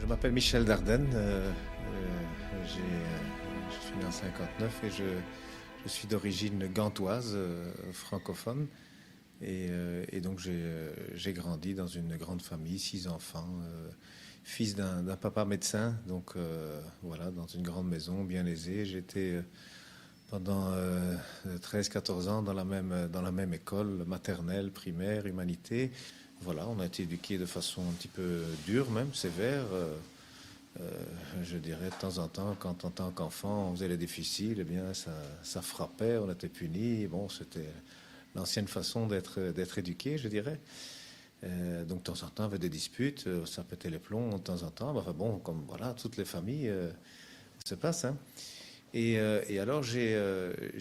m'appelle Michel Dardenne, je suis né en 59 et je suis d'origine gantoise, francophone. Et donc j'ai grandi dans une grande famille, 6 enfants, fils d'un papa médecin, donc voilà, dans une grande maison bien aisée. J'étais pendant 13-14 ans dans la même école maternelle, primaire, humanité. Voilà, on a été éduqués de façon un petit peu dure, même sévère. Je dirais de temps en temps, quand en tant qu'enfant on faisait les difficiles, eh bien ça frappait, on était puni. Bon, c'était l'ancienne façon d'être éduqué, je dirais. Donc de temps en temps, il y avait des disputes, ça pétait les plombs de temps en temps. Enfin bon, comme voilà, toutes les familles se passent. Hein. Et alors j'ai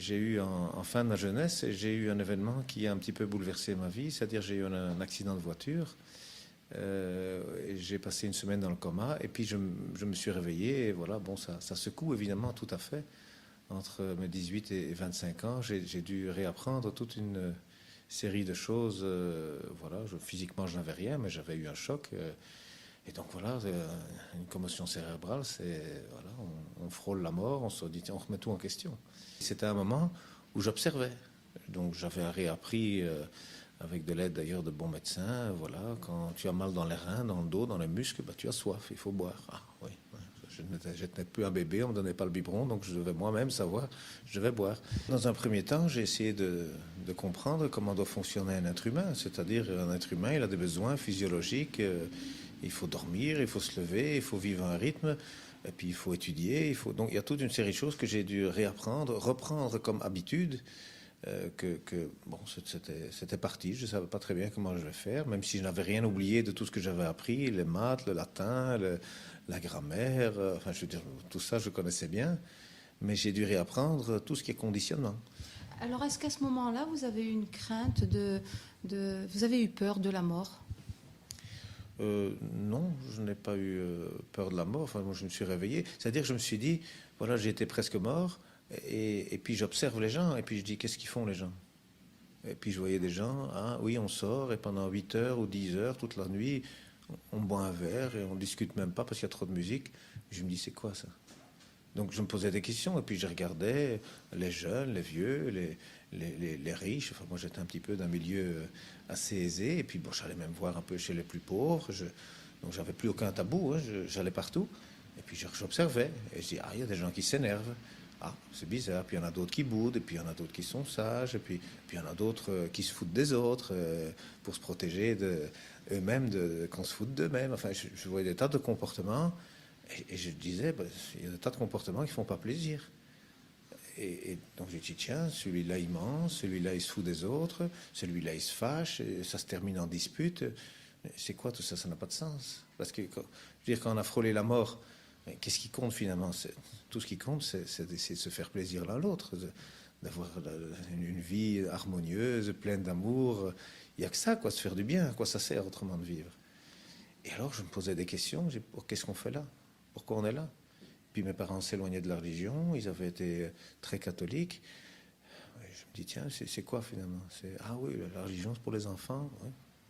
eu en fin de ma jeunesse, j'ai eu un événement qui a un petit peu bouleversé ma vie, c'est-à-dire j'ai eu un accident de voiture. J'ai passé une semaine dans le coma et puis je me suis réveillé et voilà, bon, ça secoue évidemment tout à fait. Entre mes 18 et 25 ans, j'ai dû réapprendre toute une série de choses. Voilà, physiquement, je n'avais rien, mais j'avais eu un choc. Et donc voilà, une commotion cérébrale, c'est voilà, on frôle la mort, on se dit tiens, on remet tout en question. C'était un moment où j'observais. Donc j'avais réappris avec de l'aide d'ailleurs de bons médecins. Voilà, quand tu as mal dans les reins, dans le dos, dans les muscles, bah, tu as soif, il faut boire. Ah oui, ouais. Je n'étais plus un bébé, on ne me donnait pas le biberon, donc je devais moi-même savoir, je vais boire. Dans un premier temps, j'ai essayé de comprendre comment doit fonctionner un être humain. C'est-à-dire, un être humain, il a des besoins physiologiques. Il faut dormir, il faut se lever, il faut vivre un rythme, et puis il faut étudier. Donc il y a toute une série de choses que j'ai dû réapprendre, reprendre comme habitude. Bon, c'était parti, je ne savais pas très bien comment je vais faire, même si je n'avais rien oublié de tout ce que j'avais appris, les maths, le latin, la grammaire, enfin je veux dire, tout ça je connaissais bien, mais j'ai dû réapprendre tout ce qui est conditionnement. Alors, est-ce qu'à ce moment-là, vous avez eu une crainte vous avez eu peur de la mort? Non, je n'ai pas eu peur de la mort, enfin moi je me suis réveillé, c'est-à-dire que je me suis dit, voilà, j'étais presque mort, et puis j'observe les gens, et puis je dis, qu'est-ce qu'ils font les gens? Et puis je voyais des gens, ah oui, on sort et pendant 8 heures ou 10 heures, toute la nuit, on boit un verre et on discute même pas parce qu'il y a trop de musique. Je me dis, c'est quoi ça? Donc je me posais des questions et puis je regardais les jeunes, les vieux, les riches. Enfin, moi j'étais un petit peu d'un milieu assez aisé et puis bon, j'allais même voir un peu chez les plus pauvres. Donc j'avais plus aucun tabou, hein, j'allais partout. Et puis j'observais et je dis, ah, il y a des gens qui s'énervent. Ah, c'est bizarre. Puis il y en a d'autres qui boudent, et puis il y en a d'autres qui sont sages, et puis il y en a d'autres qui se foutent des autres pour se protéger eux-mêmes, qu'on se foute d'eux-mêmes. Enfin, je voyais des tas de comportements, et je disais, bah, il y a des tas de comportements qui ne font pas plaisir. Et donc j'ai dit, tiens, celui-là il ment, celui-là il se fout des autres, celui-là il se fâche, et ça se termine en dispute. C'est quoi tout ça? Ça n'a pas de sens. Parce que, je veux dire, quand on a frôlé la mort, qu'est-ce qui compte finalement? Tout ce qui compte, c'est d'essayer de se faire plaisir l'un l'autre, d'avoir une vie harmonieuse, pleine d'amour. Il n'y a que ça, quoi, se faire du bien. À quoi ça sert autrement de vivre? Et alors, je me posais des questions. Qu'est-ce qu'on fait là? Pourquoi on est là? Puis mes parents s'éloignaient de la religion. Ils avaient été très catholiques. Et je me dis, tiens, c'est quoi finalement? Ah oui, la religion, c'est pour les enfants. Ouais.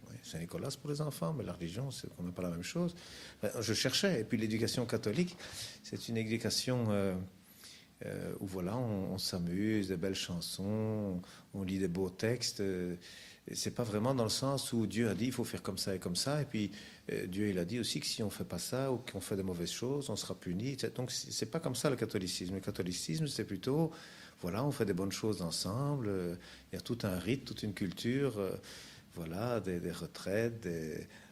Oui, Saint-Nicolas, c'est pour les enfants, mais la religion, c'est quand même pas la même chose. Je cherchais, et puis l'éducation catholique, c'est une éducation où voilà, on s'amuse, des belles chansons, on lit des beaux textes. C'est pas vraiment dans le sens où Dieu a dit il faut faire comme ça, et puis Dieu il a dit aussi que si on fait pas ça ou qu'on fait des mauvaises choses, on sera puni. Donc c'est pas comme ça le catholicisme. Le catholicisme, c'est plutôt voilà, on fait des bonnes choses ensemble. Il y a tout un rite, toute une culture. Voilà, des retraites,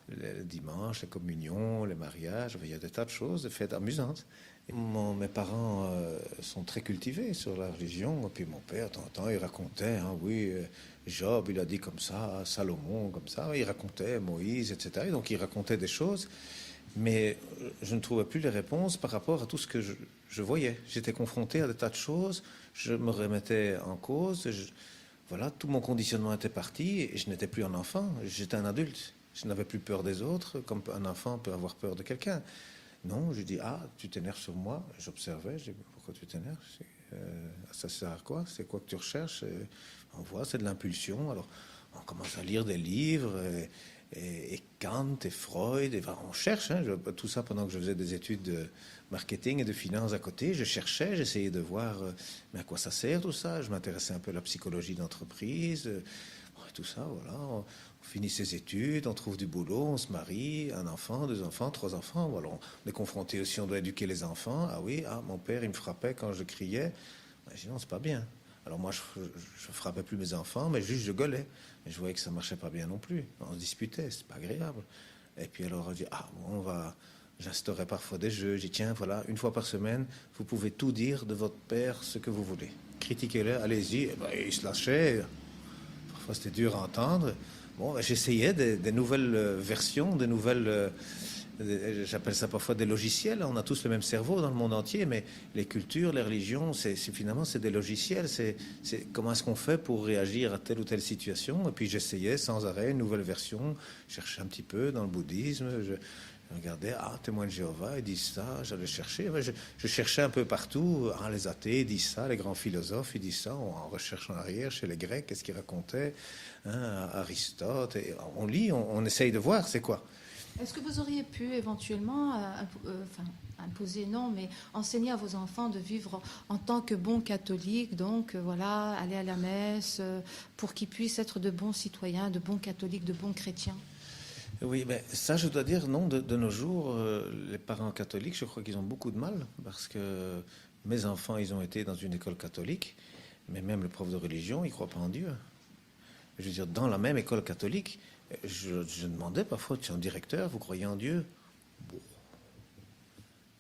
les dimanches, les communions, les mariages, il y a des tas de choses, des fêtes amusantes. Mes parents sont très cultivés sur la religion, et puis mon père, de temps en temps, il racontait, hein, oui, Job, il a dit comme ça, Salomon, comme ça, il racontait Moïse, etc. Et donc il racontait des choses, mais je ne trouvais plus les réponses par rapport à tout ce que je voyais. J'étais confronté à des tas de choses, je me remettais en cause, voilà, tout mon conditionnement était parti et je n'étais plus un enfant, j'étais un adulte. Je n'avais plus peur des autres, comme un enfant peut avoir peur de quelqu'un. Non, je dis, ah, tu t'énerves sur moi. J'observais, je dis, pourquoi tu t'énerves? Ça sert à quoi? C'est quoi que tu recherches? On voit, c'est de l'impulsion. Alors, on commence à lire des livres et Kant et Freud. Et, enfin, on cherche, hein, tout ça pendant que je faisais des études de marketing et de finance à côté. Je cherchais, j'essayais de voir mais à quoi ça sert tout ça. Je m'intéressais un peu à la psychologie d'entreprise, tout ça, voilà. On finit ses études, on trouve du boulot, on se marie, un enfant, deux enfants, trois enfants. Voilà, on est confronté aussi, on doit éduquer les enfants. Ah oui, mon père, il me frappait quand je criais. Je dis non, c'est pas bien. Alors moi, je frappais plus mes enfants, mais juste je gueulais. Mais je voyais que ça marchait pas bien non plus. On se disputait, c'est pas agréable. Et puis alors, on dit, bon, j'instaurais parfois des jeux. Je dis, tiens, voilà, une fois par semaine, vous pouvez tout dire de votre père, ce que vous voulez. Critiquez-le, allez-y. Et ben, il se lâchait. Parfois, c'était dur à entendre. Bon, ben, j'essayais des nouvelles versions, des nouvelles... J'appelle ça parfois des logiciels. On a tous le même cerveau dans le monde entier, mais les cultures, les religions, finalement, c'est des logiciels. C'est comment est-ce qu'on fait pour réagir à telle ou telle situation. Et puis j'essayais sans arrêt une nouvelle version. Je cherchais un petit peu dans le bouddhisme. Je regardais, témoins de Jéhovah, ils disent ça. J'allais chercher. Je cherchais un peu partout. Les athées disent ça, les grands philosophes, ils disent ça. On recherche en arrière chez les Grecs, qu'est-ce qu'ils racontaient, Aristote. Et on lit, on essaye de voir c'est quoi. Est-ce que vous auriez pu éventuellement, imposer, non, mais enseigner à vos enfants de vivre en tant que bons catholiques, donc voilà, aller à la messe, pour qu'ils puissent être de bons citoyens, de bons catholiques, de bons chrétiens? Oui, mais ça, je dois dire, non, de nos jours, les parents catholiques, je crois qu'ils ont beaucoup de mal, parce que mes enfants, ils ont été dans une école catholique, mais même le prof de religion, il ne croit pas en Dieu. Je veux dire, dans la même école catholique, je demandais parfois, tu es un directeur, vous croyez en Dieu? Bon.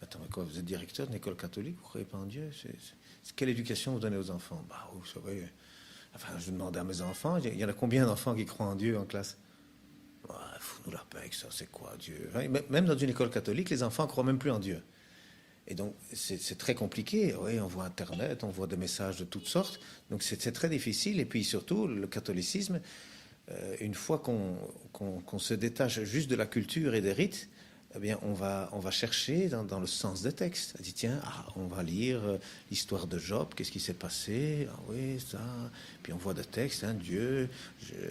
Attends, mais quoi, vous êtes directeur d'une école catholique, vous ne croyez pas en Dieu? Quelle éducation vous donnez aux enfants? Vous savez, enfin, je demandais à mes enfants, il y en a combien d'enfants qui croient en Dieu en classe? Fous-nous la paix avec ça, c'est quoi Dieu? Même dans une école catholique, les enfants ne croient même plus en Dieu. Et donc, c'est très compliqué. Oui, on voit Internet, on voit des messages de toutes sortes. Donc, c'est très difficile. Et puis, surtout, le catholicisme, une fois qu'on se détache juste de la culture et des rites, eh bien, on va chercher dans le sens des textes. On dit, tiens, on va lire l'histoire de Job, qu'est-ce qui s'est passé? Ah oui, ça. Puis on voit des textes, Dieu,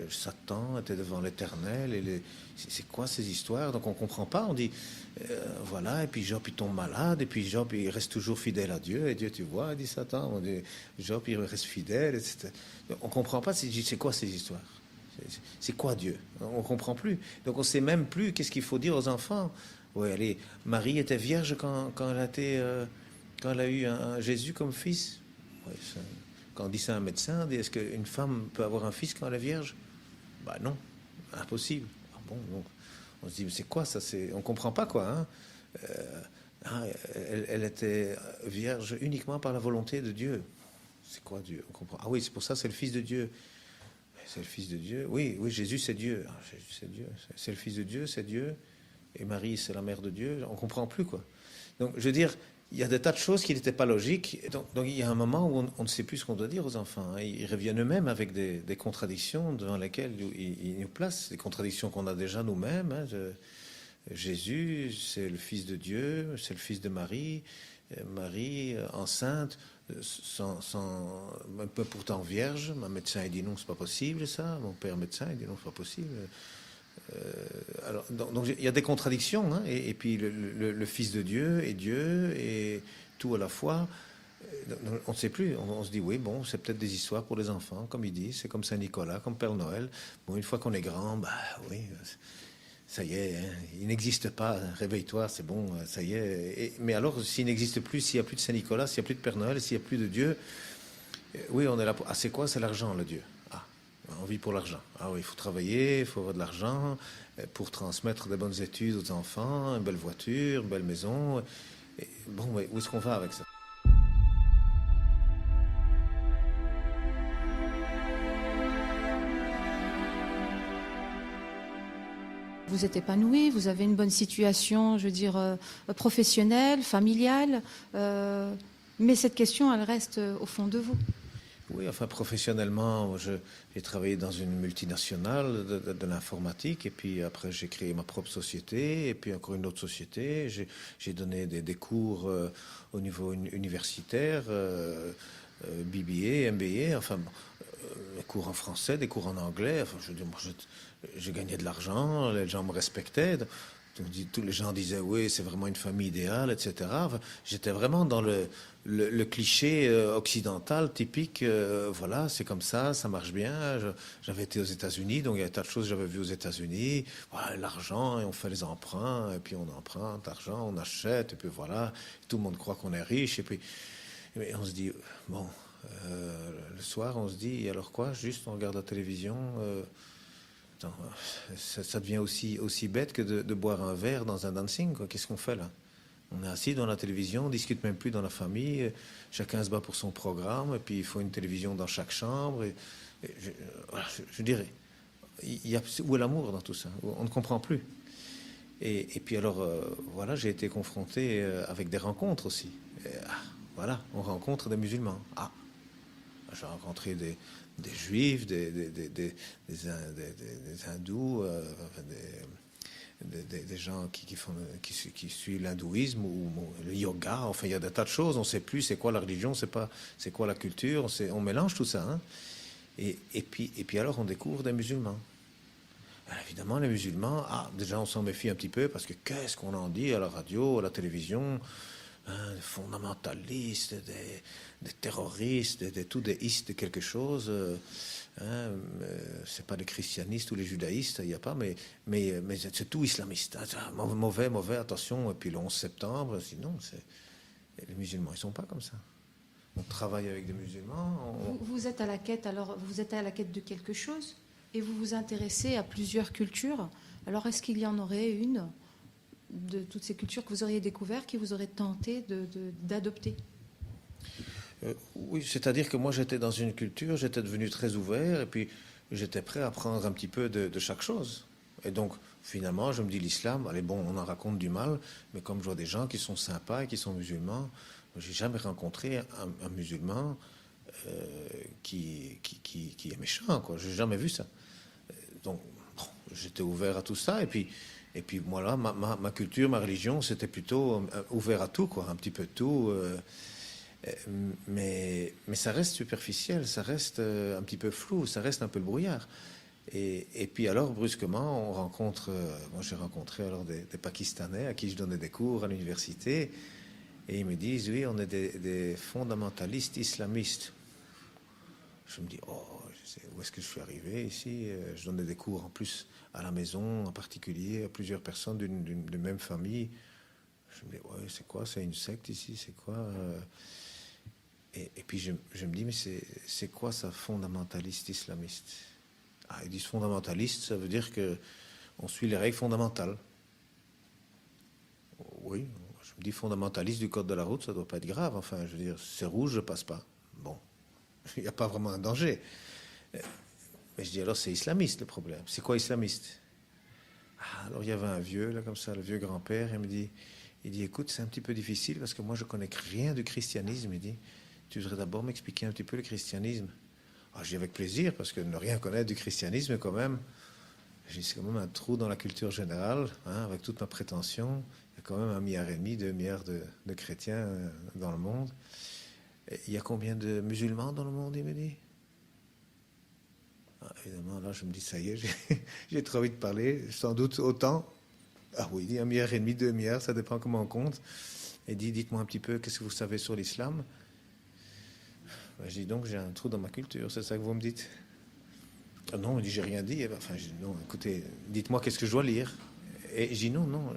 Satan était devant l'Éternel. C'est quoi ces histoires? Donc on ne comprend pas. On dit, voilà, et puis Job, il tombe malade, et puis Job, il reste toujours fidèle à Dieu. Et Dieu, tu vois, dit Satan, on dit, Job, il reste fidèle, etc. On ne comprend pas, c'est quoi ces histoires? C'est quoi Dieu? On ne comprend plus. Donc on ne sait même plus qu'est-ce qu'il faut dire aux enfants. Oui, allez, Marie était vierge quand elle a eu Jésus comme fils. Ouais, quand on dit ça à un médecin, est-ce qu'une femme peut avoir un fils quand elle est vierge? Non, impossible. Bon, donc, on se dit, mais c'est quoi ça? On ne comprend pas quoi. Elle était vierge uniquement par la volonté de Dieu. C'est quoi Dieu? On comprend. Oui, c'est pour ça, c'est le Fils de Dieu. C'est le Fils de Dieu. Oui, Jésus, c'est Dieu. Jésus, c'est Dieu. C'est le Fils de Dieu, c'est Dieu. Et Marie, c'est la mère de Dieu. On ne comprend plus, quoi. Donc, je veux dire, il y a des tas de choses qui n'étaient pas logiques. Donc, il y a un moment où on ne sait plus ce qu'on doit dire aux enfants. Ils reviennent eux-mêmes avec des contradictions devant lesquelles ils nous placent. Des contradictions qu'on a déjà nous-mêmes. Jésus, c'est le Fils de Dieu, c'est le Fils de Marie. Marie, enceinte, pourtant vierge. Ma médecin il dit non, c'est pas possible ça. Mon père médecin il dit non, c'est pas possible. Donc il y a des contradictions, et puis le Fils de Dieu et tout à la fois. On ne sait plus. On se dit oui, bon, c'est peut-être des histoires pour les enfants, comme il dit. C'est comme Saint-Nicolas, comme Père Noël. Bon, une fois qu'on est grand, oui. Ça y est, il n'existe pas, réveille-toi, c'est bon, ça y est. Mais alors, s'il n'existe plus, s'il n'y a plus de Saint-Nicolas, s'il n'y a plus de Père Noël, s'il n'y a plus de Dieu, oui, on est là pour... c'est quoi? C'est l'argent, le Dieu. On vit pour l'argent. Oui, il faut travailler, il faut avoir de l'argent pour transmettre des bonnes études aux enfants, une belle voiture, une belle maison. Bon, où est-ce qu'on va avec ça? Vous êtes épanoui, vous avez une bonne situation, je veux dire, professionnelle, familiale, mais cette question, elle reste au fond de vous. Oui, enfin, professionnellement, j'ai travaillé dans une multinationale de l'informatique, et puis après, j'ai créé ma propre société, et puis encore une autre société. J'ai donné des cours au niveau universitaire, BBA, MBA, enfin, des cours en français, des cours en anglais. Enfin, je veux dire, moi, je gagnais de l'argent, les gens me respectaient. Tous les gens disaient, oui, c'est vraiment une famille idéale, etc. Enfin, j'étais vraiment dans le cliché occidental typique. Voilà, c'est comme ça marche bien. J'avais été aux États-Unis, donc il y a un tas de choses que j'avais vues aux États-Unis. Voilà, l'argent, et on fait les emprunts, et puis on emprunte l'argent, on achète, et puis voilà. Tout le monde croit qu'on est riche, et puis on se dit, bon, le soir, on se dit, et alors quoi? Juste, on regarde la télévision. Attends, ça devient aussi bête que de boire un verre dans un dancing, quoi. Qu'est-ce qu'on fait là? On est assis dans la télévision, on ne discute même plus dans la famille, chacun se bat pour son programme, et puis il faut une télévision dans chaque chambre. Voilà, je dirais, où est l'amour dans tout ça? On ne comprend plus. Et puis alors, voilà, j'ai été confronté avec des rencontres aussi. Voilà, on rencontre des musulmans. J'ai rencontré des juifs, des hindous, des gens qui suivent l'hindouisme ou le yoga. Enfin, il y a des tas de choses. On ne sait plus c'est quoi la religion, c'est quoi la culture. On mélange tout ça. Hein. Et puis alors, on découvre des musulmans. Alors, évidemment, les musulmans, déjà, on s'en méfie un petit peu parce que qu'est-ce qu'on en dit à la radio, à la télévision, des fondamentalistes, des terroristes, des tout-déistes de quelque chose. C'est pas les christianistes ou les judaïstes, il n'y a pas, mais c'est tout islamiste. Mauvais, attention. Et puis le 11 septembre, sinon, les musulmans, ils sont pas comme ça. On travaille avec des musulmans. Vous êtes à la quête, alors vous êtes à la quête de quelque chose et vous vous intéressez à plusieurs cultures. Alors est-ce qu'il y en aurait une de toutes ces cultures que vous auriez découvert, qui vous aurait tenté d'adopter? Oui, c'est-à-dire que moi j'étais dans une culture, j'étais devenu très ouvert et puis j'étais prêt à prendre un petit peu de chaque chose. Et donc finalement je me dis l'islam, allez bon, on en raconte du mal, mais comme je vois des gens qui sont sympas et qui sont musulmans, j'ai jamais rencontré un musulman qui est méchant, quoi. J'ai jamais vu ça. Donc bon, j'étais ouvert à tout ça et puis moi là, ma culture, ma religion, c'était plutôt ouvert à tout, quoi, un petit peu de tout. Mais ça reste superficiel, ça reste un petit peu flou, ça reste un peu le brouillard. Et puis alors, brusquement, on rencontre, moi j'ai rencontré alors des Pakistanais à qui je donnais des cours à l'université, et ils me disent, oui, on est des fondamentalistes islamistes. Je me dis, où est-ce que je suis arrivé ici? Je donnais des cours en plus à la maison, en particulier, à plusieurs personnes d'une même famille. Je me dis, ouais, c'est quoi? C'est une secte ici? C'est quoi? Et puis je me dis, mais c'est quoi ça, fondamentaliste islamiste? Ils disent fondamentaliste, ça veut dire que on suit les règles fondamentales. Oui, je me dis fondamentaliste du code de la route, ça doit pas être grave. Enfin, je veux dire, c'est rouge, je passe pas. Bon, il n'y a pas vraiment un danger. Mais je dis alors, c'est islamiste le problème. C'est quoi islamiste? Alors il y avait un vieux, là, comme ça, le vieux grand-père, il dit, écoute, c'est un petit peu difficile parce que moi je connais rien du christianisme. Il dit, tu devrais d'abord m'expliquer un petit peu le christianisme. Je dis avec plaisir, parce que ne rien connaître du christianisme, quand même, c'est quand même un trou dans la culture générale, hein, avec toute ma prétention. Il y a quand même 1,5 milliard, 2 milliards de chrétiens dans le monde. Et il y a combien de musulmans dans le monde, il me dit? Évidemment, là, je me dis, ça y est, j'ai trop envie de parler, sans doute autant. Oui, il dit 1,5 milliard, 2 milliards, ça dépend comment on compte. Et dit, dites-moi un petit peu, qu'est-ce que vous savez sur l'islam? Je dis donc, j'ai un trou dans ma culture, c'est ça que vous me dites? Non, il dit, j'ai rien dit. Enfin, je dis, non, écoutez, dites-moi qu'est-ce que je dois lire. Et je dis, non.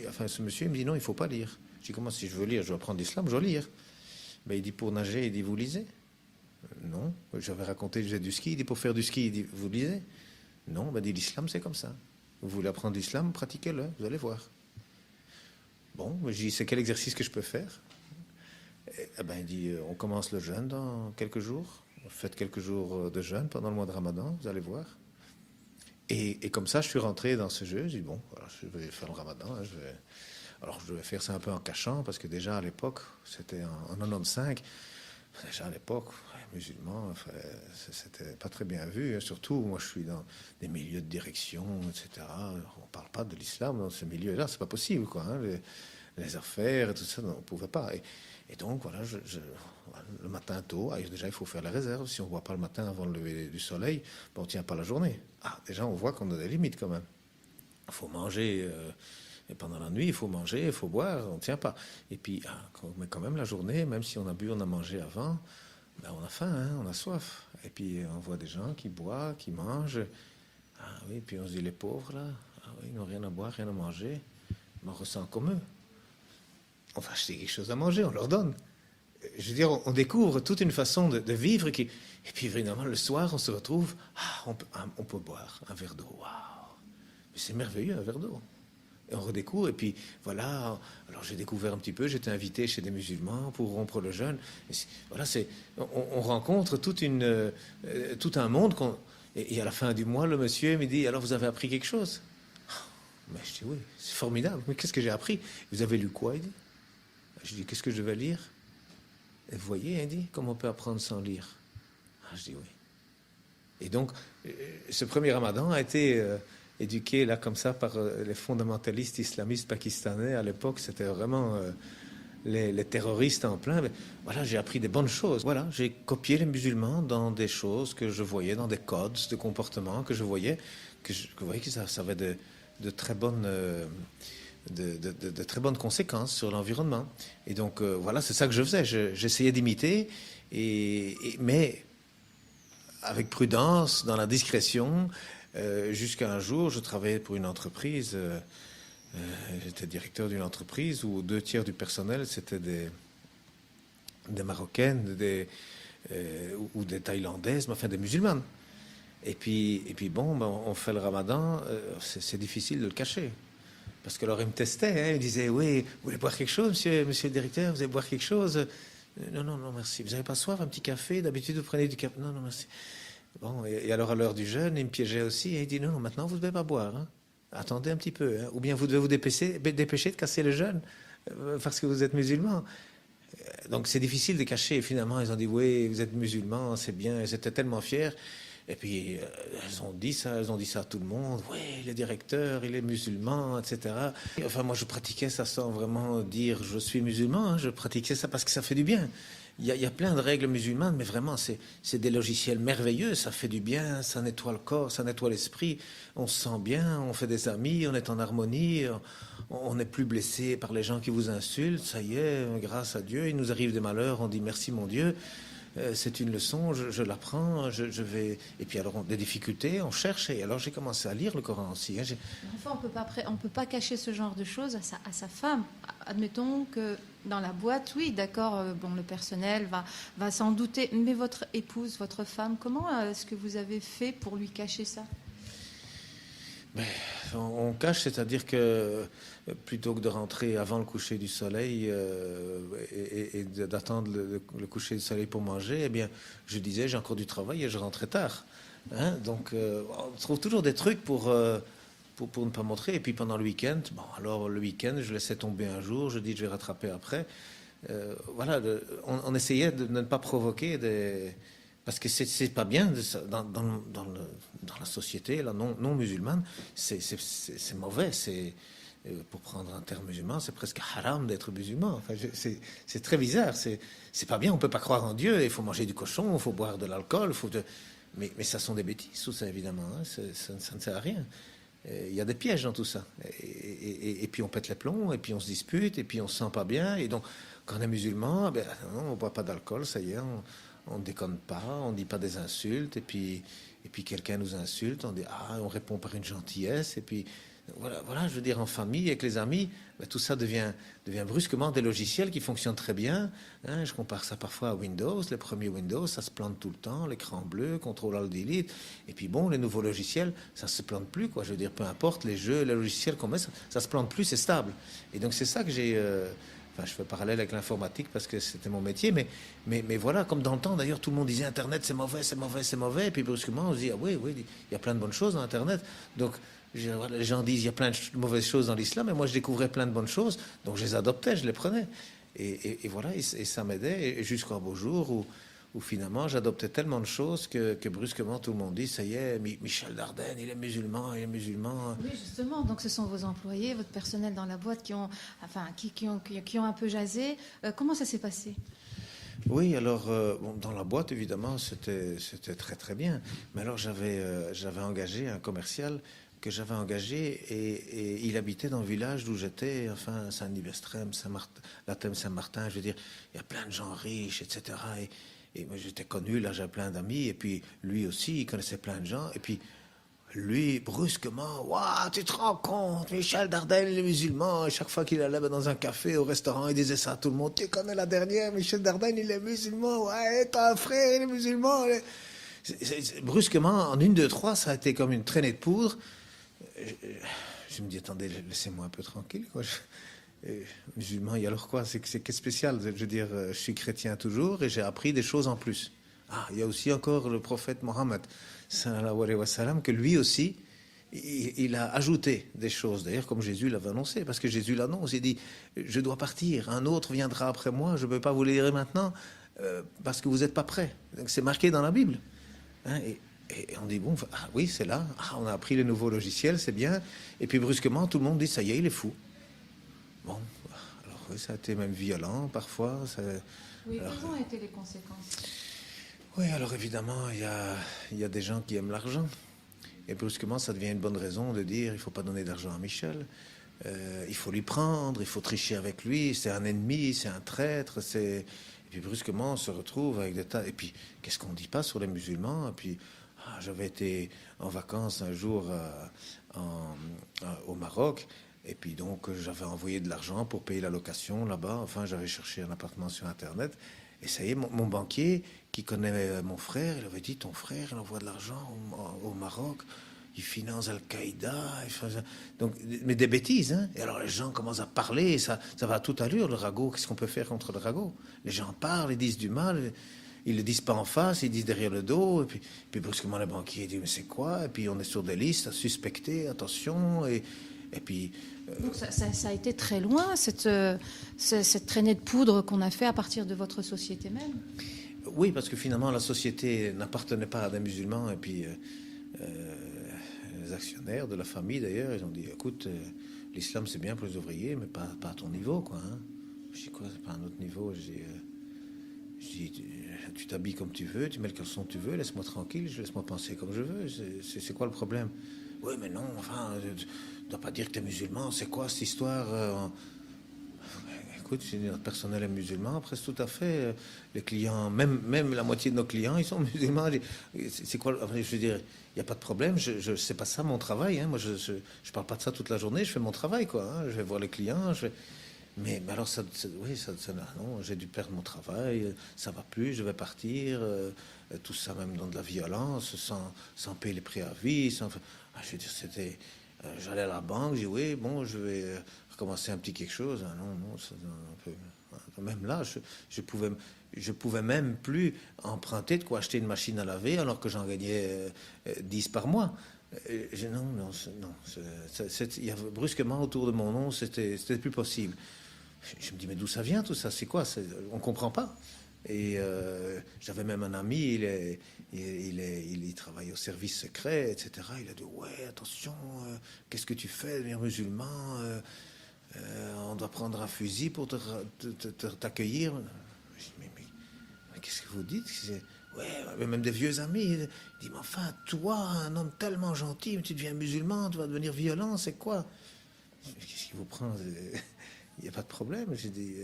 Enfin, ce monsieur, il me dit, non, il ne faut pas lire. Je dis, comment si je veux lire, je dois apprendre l'islam, je dois lire. Il dit, pour nager, il dit, vous lisez? Non. J'avais raconté que je faisais du ski, il dit, pour faire du ski, il dit, vous lisez? Non, il dit, l'islam, c'est comme ça. Vous voulez apprendre l'islam, pratiquez-le, vous allez voir. Bon, je dis, c'est quel exercice que je peux faire? Il dit, on commence le jeûne dans quelques jours. Faites quelques jours de jeûne pendant le mois de Ramadan, vous allez voir. Et comme ça, je suis rentré dans ce jeu. Je dis, bon, voilà, je vais faire le Ramadan. Hein, alors, je devais faire ça un peu en cachant, parce que déjà à l'époque, c'était en 95. Déjà à l'époque, les musulmans, enfin, c'était pas très bien vu. Hein, surtout, moi, je suis dans des milieux de direction, etc. On parle pas de l'islam dans ce milieu-là, c'est pas possible, quoi. Hein, les affaires et tout ça, non, on pouvait pas. Et donc, voilà, le matin tôt, déjà, il faut faire la réserve. Si on ne boit pas le matin avant le lever du soleil, ben, on ne tient pas la journée. Ah, déjà, on voit qu'on a des limites quand même. Il faut manger, et pendant la nuit, il faut manger, il faut boire, on ne tient pas. Et puis, mais quand même, la journée, même si on a bu, on a mangé avant, ben, on a faim, hein, on a soif. Et puis, on voit des gens qui boivent, qui mangent. Ah oui, puis on se dit, les pauvres, là, ah oui, ils n'ont rien à boire, rien à manger. Mais on ressent comme eux. On va acheter quelque chose à manger, on leur donne. Je veux dire, on découvre toute une façon de vivre. Et puis, évidemment, le soir, on se retrouve, on peut boire un verre d'eau. Waouh! Mais c'est merveilleux, un verre d'eau. Et on redécouvre, et puis voilà, alors j'ai découvert un petit peu, j'étais invité chez des musulmans pour rompre le jeûne. Voilà, on rencontre tout un monde. Et à la fin du mois, le monsieur me dit, alors vous avez appris quelque chose? Mais je dis, oui, c'est formidable. Mais qu'est-ce que j'ai appris? Vous avez lu quoi? Il dit. Je dis, qu'est-ce que je vais lire? Et vous voyez, il dit, comment on peut apprendre sans lire? Je dis, oui. Et donc, ce premier ramadan a été éduqué là comme ça par les fondamentalistes islamistes pakistanais. À l'époque, c'était vraiment les terroristes en plein. Mais voilà, j'ai appris des bonnes choses. Voilà, j'ai copié les musulmans dans des choses que je voyais, dans des codes de comportement que je voyais, que ça avait de très bonnes... de très bonnes conséquences sur l'environnement. Et donc, voilà, c'est ça que je faisais. J'essayais d'imiter, mais avec prudence, dans la discrétion, jusqu'à un jour, je travaillais pour une entreprise. J'étais directeur d'une entreprise où 2/3 du personnel, c'était des Marocaines, ou des Thaïlandaises, mais enfin des musulmanes. Et puis bon, ben, on fait le ramadan, c'est difficile de le cacher. Parce que alors ils me testaient, hein, ils me disaient, oui, vous voulez boire quelque chose, monsieur le directeur, vous voulez boire quelque chose? Non, merci. Vous n'avez pas soif, un petit café? D'habitude, vous prenez du café? Non, merci. Bon, et alors à l'heure du jeûne, il me piégeait aussi, et il dit, non, maintenant, vous ne devez pas boire. Hein. Attendez un petit peu. Hein. Ou bien vous devez vous dépêcher de casser le jeûne, parce que vous êtes musulman. Donc c'est difficile de cacher. Et finalement, ils ont dit, oui, vous êtes musulman, c'est bien. Ils étaient tellement fiers. Et puis, elles ont dit ça à tout le monde. Oui, le directeur, il est musulman, etc. Enfin, moi, je pratiquais ça sans vraiment dire je suis musulman. Hein. Je pratiquais ça parce que ça fait du bien. Il y a plein de règles musulmanes, mais vraiment, c'est des logiciels merveilleux. Ça fait du bien, ça nettoie le corps, ça nettoie l'esprit. On se sent bien, on fait des amis, on est en harmonie. On n'est plus blessé par les gens qui vous insultent. Ça y est, grâce à Dieu, il nous arrive des malheurs. On dit merci, mon Dieu. C'est une leçon, je l'apprends, je vais... Et puis alors, des difficultés, on cherche. Et alors, j'ai commencé à lire le Coran aussi. Hein, enfin, on peut pas cacher ce genre de choses à sa femme. Admettons que dans la boîte, oui, d'accord, bon, le personnel va s'en douter. Mais votre épouse, votre femme, comment est-ce que vous avez fait pour lui cacher ça? Mais on cache, c'est-à-dire que plutôt que de rentrer avant le coucher du soleil et d'attendre le coucher du soleil pour manger, eh bien, je disais, j'ai encore du travail et je rentrais tard. Hein, donc, on trouve toujours des trucs pour ne pas montrer. Et puis pendant le week-end, bon, alors le week-end, je laissais tomber un jour, je dis, je vais rattraper après. Voilà, on essayait de ne pas provoquer des... Parce que c'est pas bien dans la société là, non musulmane, c'est mauvais. Pour prendre un terme musulman, c'est presque haram d'être musulman. Enfin, c'est très bizarre. C'est pas bien. On peut pas croire en Dieu. Il faut manger du cochon, il faut boire de l'alcool, mais ça sont des bêtises, tout ça évidemment. Hein, ça ne sert à rien. Il y a des pièges dans tout ça. Et puis on pète les plombs, et puis on se dispute, et puis on se sent pas bien. Et donc, quand on est musulman, ben, non, on boit pas d'alcool, ça y est. On ne déconne pas, on ne dit pas des insultes, et puis quelqu'un nous insulte, on répond par une gentillesse, et puis voilà, je veux dire, en famille, avec les amis, ben, tout ça devient brusquement des logiciels qui fonctionnent très bien. Hein, je compare ça parfois à Windows, les premiers Windows, ça se plante tout le temps, l'écran bleu, Ctrl-Alt-Delete, et puis bon, les nouveaux logiciels, ça se plante plus, quoi. Je veux dire, peu importe, les jeux, les logiciels qu'on met, ça se plante plus, c'est stable. Et donc c'est ça que j'ai... Enfin, je fais parallèle avec l'informatique parce que c'était mon métier, mais voilà, comme dans le temps, d'ailleurs, tout le monde disait Internet, c'est mauvais, c'est mauvais, c'est mauvais, et puis brusquement, on se dit, ah oui, il y a plein de bonnes choses dans Internet. Donc, les gens disent, il y a plein de mauvaises choses dans l'islam, et moi, je découvrais plein de bonnes choses, donc je les adoptais, je les prenais. Et voilà, et ça m'aidait, et jusqu'au beau jour où finalement j'adoptais tellement de choses que brusquement tout le monde dit, ça y est, Michel Dardenne, il est musulman, il est musulman. Oui, justement. Donc, ce sont vos employés, votre personnel dans la boîte qui ont un peu jasé. Comment ça s'est passé? Oui, alors bon, dans la boîte évidemment c'était très très bien, mais alors j'avais engagé un commercial que j'avais engagé et il habitait dans le village d'où j'étais, enfin Saint-Nivestrem, Saint-Martin, la Thème Saint-Martin, je veux dire, il y a plein de gens riches, etc. Et moi j'étais connu, là j'avais plein d'amis, et puis lui aussi il connaissait plein de gens, et puis lui, brusquement, waouh, tu te rends compte, Michel Dardenne, il est musulman. Et chaque fois qu'il allait dans un café, au restaurant, il disait ça à tout le monde. Tu connais la dernière, Michel Dardenne, il est musulman. Ouais, t'as un frère, il est musulman. Brusquement, en une, deux, trois, ça a été comme une traînée de poudre. Je me dis, attendez, laissez-moi un peu tranquille, quoi. Musulman, et alors quoi? C'est spécial. Je veux dire, je suis chrétien toujours et j'ai appris des choses en plus. Ah, il y a aussi encore le prophète Mohammed, sallallahu alayhi wa sallam, que lui aussi, il a ajouté des choses, d'ailleurs, comme Jésus l'avait annoncé, parce que Jésus l'annonce, il dit, je dois partir, un autre viendra après moi, je ne peux pas vous le dire maintenant, parce que vous n'êtes pas prêts. Donc c'est marqué dans la Bible. Hein, et on dit, bon, ah, oui, c'est là, ah, on a appris le nouveau logiciel, c'est bien, et puis brusquement, tout le monde dit, ça y est, il est fou. Bon, alors oui, ça a été même violent, parfois. Oui, alors, quelles ont été les conséquences? oui, alors évidemment, il y a des gens qui aiment l'argent. Et brusquement, ça devient une bonne raison de dire il ne faut pas donner d'argent à Michel. Il faut lui prendre, il faut tricher avec lui. C'est un ennemi, c'est un traître. Et puis brusquement, on se retrouve avec des tas. Et puis, qu'est-ce qu'on ne dit pas sur les musulmans? Et puis, j'avais été en vacances un jour au Maroc. Et puis donc, j'avais envoyé de l'argent pour payer la location là-bas. Enfin, j'avais cherché un appartement sur Internet. Et ça y est, mon banquier, qui connaît mon frère, il avait dit, ton frère, il envoie de l'argent au Maroc, il finance Al-Qaïda. Donc, mais des bêtises, hein. Et alors les gens commencent à parler, ça va à toute allure, le ragot. Qu'est-ce qu'on peut faire contre le ragot? Les gens parlent, ils disent du mal, ils le disent pas en face, ils disent derrière le dos. Et puis brusquement, le banquier dit, mais c'est quoi? Et puis on est sur des listes à suspecter, attention. Et puis... Donc ça a été très loin, cette traînée de poudre qu'on a fait à partir de votre société même. Oui, parce que finalement, la société n'appartenait pas à des musulmans. Et puis, les actionnaires de la famille, d'ailleurs, ils ont dit, écoute, l'islam, c'est bien pour les ouvriers, mais pas à ton niveau, quoi. Hein. Je dis, quoi, c'est pas à un autre niveau. Je dis tu t'habilles comme tu veux, tu mets le caleçon que tu veux, laisse-moi tranquille, laisse-moi penser comme je veux. C'est quoi le problème? Oui, mais non, enfin, tu ne dois pas dire que tu es musulman. C'est quoi cette histoire? Écoute, si notre personnel est musulman, presque tout à fait. Les clients, même la moitié de nos clients, ils sont musulmans. C'est quoi? Je veux dire, il n'y a pas de problème. C'est pas ça mon travail. Hein. Moi, je parle pas de ça toute la journée. Je fais mon travail, quoi. Hein. Je vais voir les clients. Mais alors, oui, non, j'ai dû perdre mon travail. Ça va plus. Je vais partir. Tout ça, même dans de la violence, sans payer les préavis. Je veux dire, c'était. J'allais à la banque, j'ai dit oui, bon, je vais recommencer un petit quelque chose. Ah, non, un peu, même là, je pouvais même plus emprunter de quoi acheter une machine à laver alors que j'en gagnais 10 par mois. Non, il y avait brusquement autour de mon nom, c'était plus possible. Je me dis, mais d'où ça vient tout ça? C'est quoi? On ne comprend pas. Et j'avais même un ami, il travaille au service secret, etc. Il a dit, ouais, attention, qu'est-ce que tu fais, devenir musulman? On doit prendre un fusil pour t'accueillir. Je dis, mais qu'est-ce que vous dites? Ouais, même des vieux amis. Il dit, mais enfin, toi, un homme tellement gentil, tu deviens musulman, tu vas devenir violent, c'est quoi? Qu'est-ce qui vous prend? Il n'y a pas de problème. J'ai dit,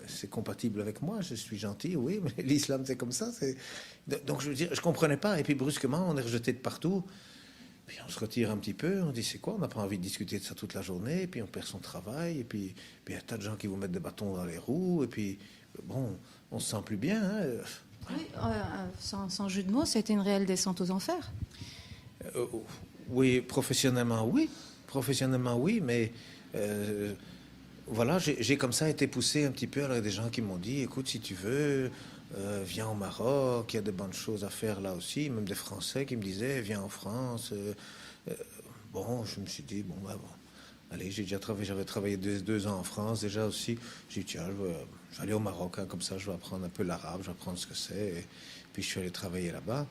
c'est compatible avec moi, je suis gentil, oui, mais l'islam, c'est comme ça. Donc, je veux dire, je ne comprenais pas. Et puis, brusquement, on est rejeté de partout. Puis, on se retire un petit peu. On dit, c'est quoi? On n'a pas envie de discuter de ça toute la journée. Et puis, on perd son travail. Et puis, il y a un tas de gens qui vous mettent des bâtons dans les roues. Et puis, bon, on se sent plus bien. Hein. Oui, sans jeu de mots, ça a été une réelle descente aux enfers. Oui, professionnellement, oui. Professionnellement, oui, mais... voilà, j'ai comme ça été poussé un petit peu. Alors, il y a des gens qui m'ont dit, écoute, si tu veux, viens au Maroc, il y a de bonnes choses à faire là aussi. Même des Français qui me disaient, viens en France. Bon, je me suis dit, bon, bah bon. Allez, j'avais travaillé 2 ans en France déjà aussi. J'ai dit, tiens, je vais aller au Maroc, hein, comme ça je vais apprendre un peu l'arabe, je vais apprendre ce que c'est. puis je suis allé travailler là-bas,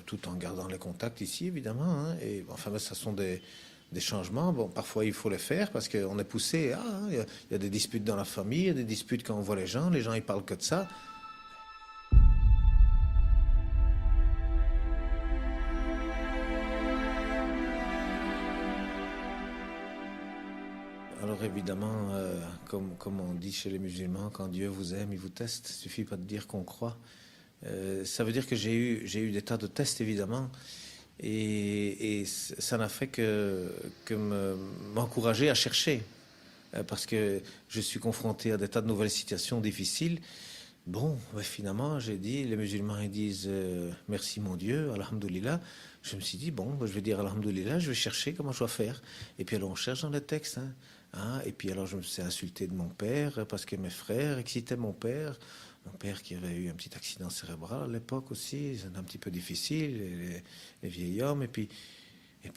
tout en gardant les contacts ici, évidemment. Hein, et enfin, ce sont des changements. Bon, parfois, il faut les faire parce qu'on est poussé. Il y a des disputes dans la famille, il y a des disputes quand on voit les gens, ils parlent que de ça. Alors évidemment, comme on dit chez les musulmans, quand Dieu vous aime, il vous teste. Il ne suffit pas de dire qu'on croit. Ça veut dire que j'ai eu des tas de tests, évidemment. Et ça n'a fait que m'encourager à chercher. Parce que je suis confronté à des tas de nouvelles situations difficiles. Bon, finalement, j'ai dit, les musulmans ils disent merci mon Dieu, alhamdoulilah. Je me suis dit, bon, je vais dire alhamdoulilah, je vais chercher comment je dois faire. Et puis alors on cherche dans les textes. Et puis alors je me suis insulté de mon père parce que mes frères excitaient mon père. Mon père qui avait eu un petit accident cérébral à l'époque aussi, c'est un petit peu difficile, les vieils hommes. Et puis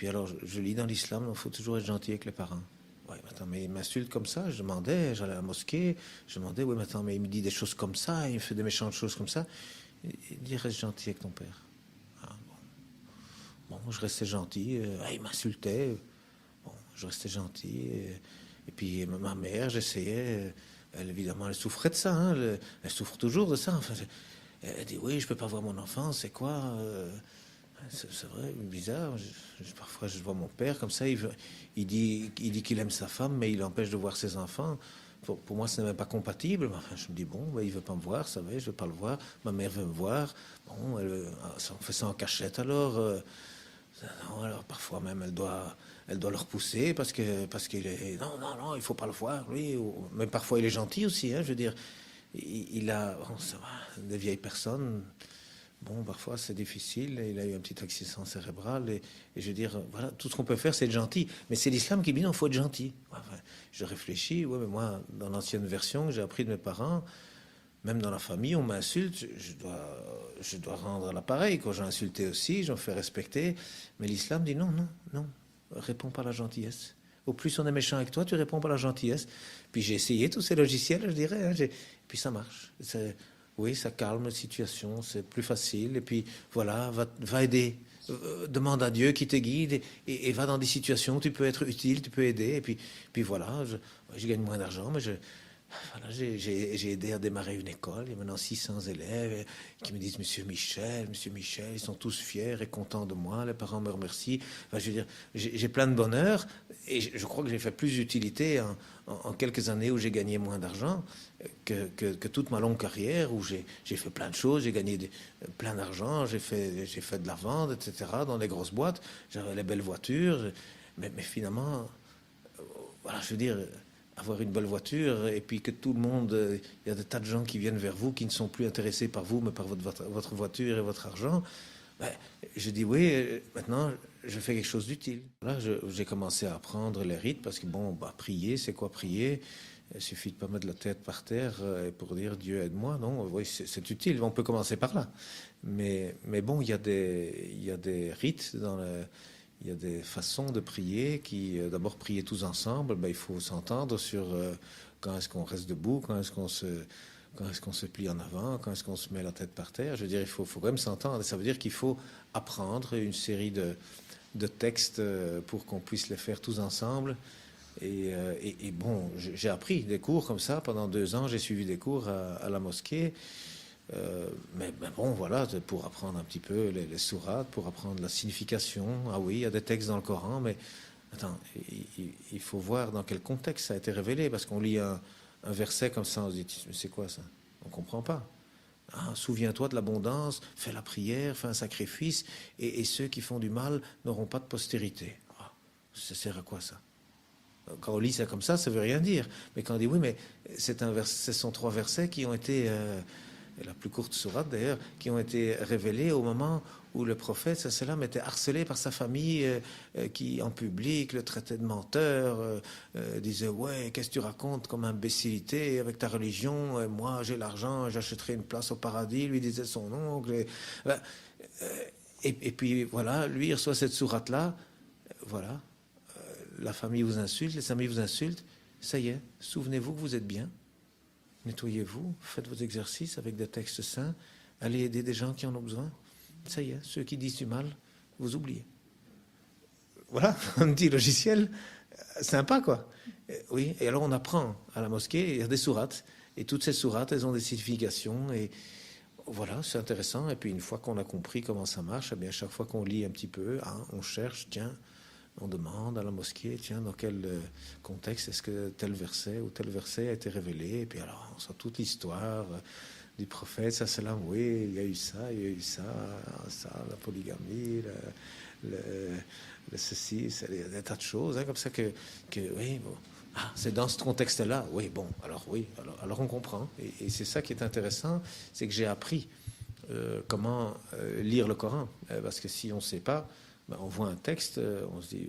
alors je lis dans l'islam, il faut toujours être gentil avec les parents. Ouais, mais attends, mais il m'insulte comme ça. Je demandais, j'allais à la mosquée, je demandais, oui, mais attends, mais il me dit des choses comme ça, il me fait des méchantes choses comme ça. Il dit, reste gentil avec ton père. Bon, je restais gentil. Il m'insultait. Bon, je restais gentil. Et puis ma mère, j'essayais. Elle, évidemment, elle souffrait de ça. Hein, elle souffre toujours de ça. Enfin, elle dit, oui, je peux pas voir mon enfant, c'est quoi c'est vrai, bizarre. Parfois, je vois mon père comme ça. Il dit qu'il aime sa femme, mais il empêche de voir ses enfants. Pour moi, ce n'est même pas compatible. Enfin, je me dis, bon, il ne veut pas me voir, ça va, je ne veux pas le voir. Ma mère veut me voir. Bon, on fait ça en cachette alors. Non, alors parfois même, elle doit le repousser parce qu'il est... Non, il ne faut pas le voir, lui. Mais parfois, il est gentil aussi, hein, je veux dire. Il a... Bon, ça va, des vieilles personnes... Bon, parfois c'est difficile, il a eu un petit accident cérébral, et je veux dire, voilà, tout ce qu'on peut faire, c'est être gentil. Mais c'est l'islam qui dit non, il faut être gentil. Enfin, je réfléchis, ouais, mais moi, dans l'ancienne version que j'ai appris de mes parents, même dans la famille, on m'insulte, je dois rendre l'appareil. Quand j'ai insulté aussi, je me fais respecter. Mais l'islam dit non, réponds pas à la gentillesse. Au plus on est méchant avec toi, tu réponds pas à la gentillesse. Puis j'ai essayé tous ces logiciels, je dirais, hein, puis ça marche. Oui, ça calme la situation, c'est plus facile. Et puis voilà, va aider. Demande à Dieu qui te guide et va dans des situations où tu peux être utile, tu peux aider. Et puis voilà, je gagne moins d'argent, mais voilà, j'ai aidé à démarrer une école. Il y a maintenant 600 élèves qui me disent Monsieur Michel, ils sont tous fiers et contents de moi. Les parents me remercient. Enfin, je veux dire, j'ai plein de bonheur et je crois que j'ai fait plus d'utilité en quelques années où j'ai gagné moins d'argent que toute ma longue carrière où j'ai fait plein de choses. J'ai gagné plein d'argent, j'ai fait de la vente, etc. dans des grosses boîtes. J'avais les belles voitures. Mais finalement, voilà, je veux dire, avoir une belle voiture et puis que tout le monde, il y a des tas de gens qui viennent vers vous qui ne sont plus intéressés par vous mais par votre voiture et votre argent. Je dis oui, maintenant je fais quelque chose d'utile. Là, j'ai commencé à apprendre les rites parce que prier, c'est quoi prier? Il suffit de pas mettre la tête par terre pour dire Dieu aide-moi. Non, oui, c'est utile. On peut commencer par là. Mais bon, il y a des rites il y a des façons de prier d'abord prier tous ensemble, il faut s'entendre sur quand est-ce qu'on reste debout, quand est-ce qu'on se plie en avant, quand est-ce qu'on se met la tête par terre. Je veux dire, il faut quand même s'entendre. Ça veut dire qu'il faut apprendre une série de textes pour qu'on puisse les faire tous ensemble. Et bon, j'ai appris des cours comme ça. Pendant 2 ans, j'ai suivi des cours à la mosquée. Mais bon, voilà, pour apprendre un petit peu les sourates, pour apprendre la signification. Ah oui, il y a des textes dans le Coran, mais attends, il faut voir dans quel contexte ça a été révélé, parce qu'on lit un verset comme ça, on se dit, mais c'est quoi ça? On ne comprend pas. Souviens-toi de l'abondance, fais la prière, fais un sacrifice, et ceux qui font du mal n'auront pas de postérité. Ça sert à quoi ça? Quand on lit ça comme ça veut rien dire. Mais quand on dit oui, mais ce sont 3 versets qui ont été... la plus courte sourate d'ailleurs, qui ont été révélées au moment où le prophète sallam était harcelé par sa famille qui en public le traitait de menteur, disait ouais, qu'est-ce que tu racontes comme imbécilité avec ta religion, moi j'ai l'argent, j'achèterai une place au paradis, lui disait son oncle. Et puis voilà, lui il reçoit cette sourate là, voilà, la famille vous insulte, les amis vous insultent, ça y est, souvenez-vous que vous êtes bien. Nettoyez-vous, faites vos exercices avec des textes saints, aller aider des gens qui en ont besoin. Ça y est, ceux qui disent du mal, vous oubliez. Voilà, un petit logiciel sympa, quoi. Oui, et alors on apprend à la mosquée, il y a des sourates, et toutes ces sourates, elles ont des significations, et voilà, c'est intéressant. Et puis une fois qu'on a compris comment ça marche, eh bien, chaque fois qu'on lit un petit peu, hein, on cherche, tiens, on demande à la mosquée, tiens, dans quel contexte est-ce que tel verset ou tel verset a été révélé, et puis alors on sent toute l'histoire du prophète, ça c'est là, oui, il y a eu ça, il y a eu ça, la polygamie, le ceci, il y a des tas de choses, hein, comme ça que oui, bon, ah, c'est dans ce contexte-là, oui, bon, alors on comprend, et c'est ça qui est intéressant, c'est que j'ai appris comment lire le Coran, parce que si on ne sait pas, ben, on voit un texte, on se dit,